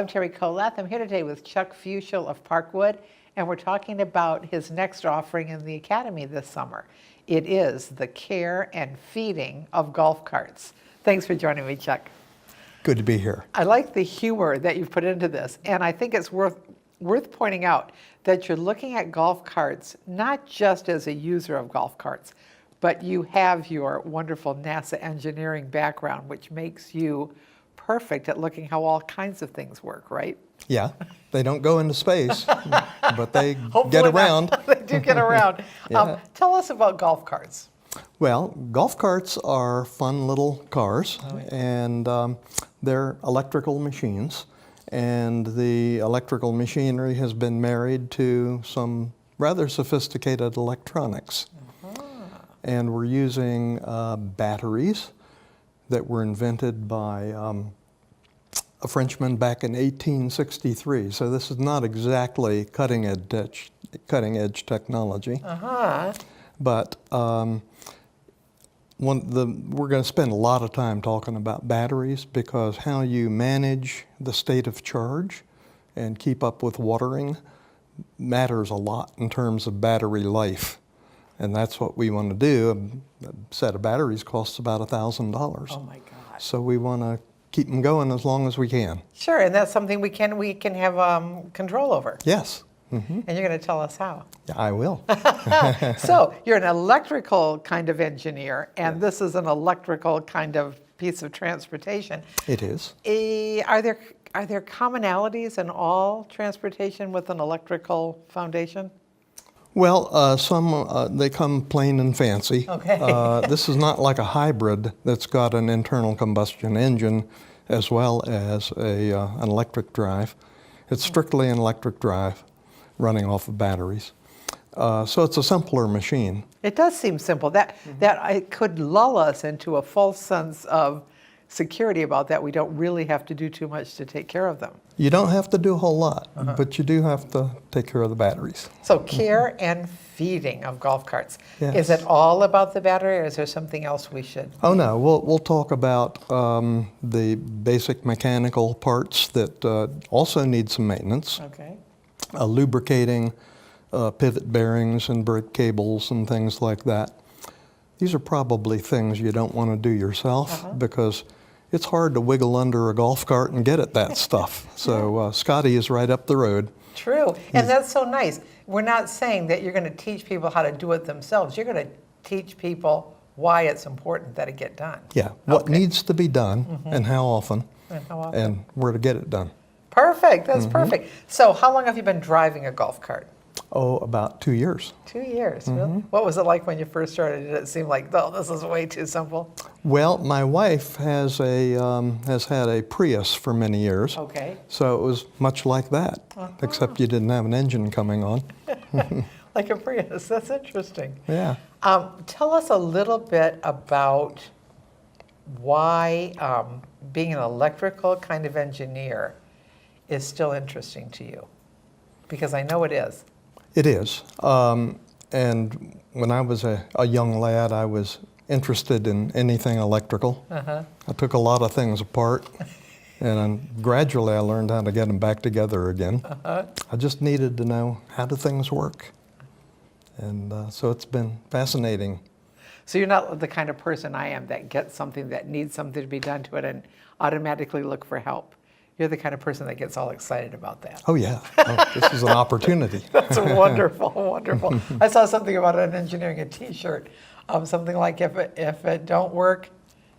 I'm Terry Kolath. I'm here today with Chuck Fuschel of Parkwood, and we're talking about his next offering in the Academy this summer. It is the care and feeding of golf carts. Thanks for joining me, Chuck. Good to be here. I like the humor that you've put into this, and I think it's worth pointing out that you're looking at golf carts not just as a user of golf carts, but you have your wonderful NASA engineering background, which makes you perfect at looking how all kinds of things work, right? Yeah, they don't go into space, but they Hopefully get around. not. They do get around. Yeah. Tell us about golf carts. Well, golf carts are fun little cars, and they're electrical machines. And the electrical machinery has been married to some rather sophisticated electronics. And we're using batteries that were invented by a Frenchman back in 1863. So this is not exactly cutting edge technology. But we're going to spend a lot of time talking about batteries, because how you manage the state of charge and keep up with watering matters a lot in terms of battery life. And that's what we want to do. A set of batteries costs about $1,000. Oh my gosh. So we want to keep them going as long as we can. Sure, and that's something we can have control over. Yes. And you're going to tell us how. Yeah, I will. So you're an electrical kind of engineer, and this is an electrical kind of piece of transportation. It is. Are there commonalities in all transportation with an electrical foundation? Well, some they come plain and fancy. Okay. This is not like a hybrid that's got an internal combustion engine as well as an electric drive. It's strictly an electric drive running off of batteries. So it's a simpler machine. It does seem simple. That it could lull us into a false sense of security about that. We don't really have to do too much to take care of them. You don't have to do a whole lot, but you do have to take care of the batteries. So care and feeding of golf carts. Yes. Is it all about the battery, or is there something else we should? Oh no, we'll talk about the basic mechanical parts that also need some maintenance. Okay. Lubricating, pivot bearings and brake cables and things like that. These are probably things you don't want to do yourself, because it's hard to wiggle under a golf cart and get at that stuff. So Scotty is right up the road. True, and that's so nice. We're not saying that you're going to teach people how to do it themselves. You're going to teach people why it's important that it get done. Yeah, what needs to be done and how often, and where to get it done. Perfect, that's perfect. So how long have you been driving a golf cart? Oh, about 2 years. 2 years, really? What was it like when you first started? Did it seem like, oh, this is way too simple? Well, my wife has had a Prius for many years. Okay. So it was much like that, except you didn't have an engine coming on. Like a Prius, that's interesting. Yeah. Tell us a little bit about why being an electrical kind of engineer is still interesting to you, because I know it is. It is. And when I was a young lad, I was interested in anything electrical. I took a lot of things apart, and gradually I learned how to get them back together again. I just needed to know, how do things work? And so it's been fascinating. So you're not the kind of person I am that gets something that needs something to be done to it and automatically look for help. You're the kind of person that gets all excited about that. Oh yeah, this is an opportunity. That's wonderful, wonderful. I saw something about an engineering a T-shirt, something like if it don't work,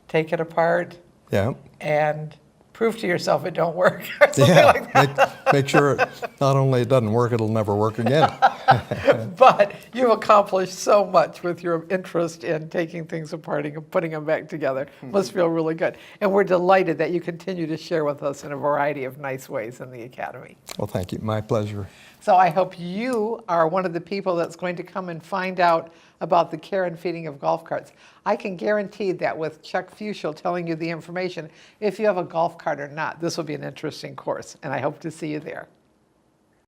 take it apart, Yeah. and prove to yourself it don't work, or something like that. Make sure not only it doesn't work, it'll never work again. But you've accomplished so much with your interest in taking things apart and putting them back together. Must feel really good. And we're delighted that you continue to share with us in a variety of nice ways in the Academy. Well, thank you. My pleasure. So I hope you are one of the people that's going to come and find out about the care and feeding of golf carts. I can guarantee that with Chuck Fuschel telling you the information, if you have a golf cart or not, this will be an interesting course, and I hope to see you there.